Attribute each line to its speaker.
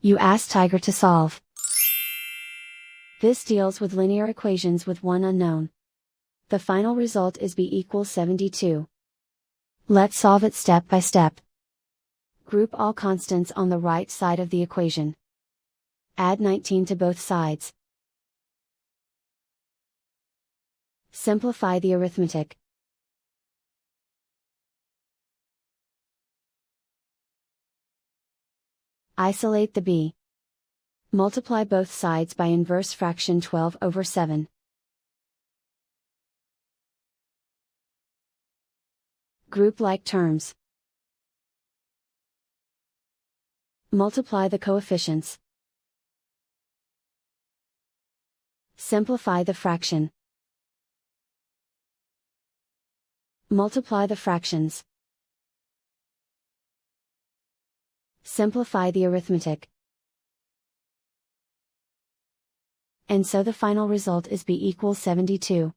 Speaker 1: You ask Tiger to solve. This deals with linear equations with one unknown. The final result is b equals 72. Let's solve it step by step. Group all constants on the right side of the equation. Add 19 to both sides. Simplify the arithmetic. Isolate the b. Multiply both sides by inverse fraction 12/7. Group like terms. Multiply the coefficients. Simplify the fraction. Multiply the fractions. Simplify the arithmetic. And so the final result is b equals 72.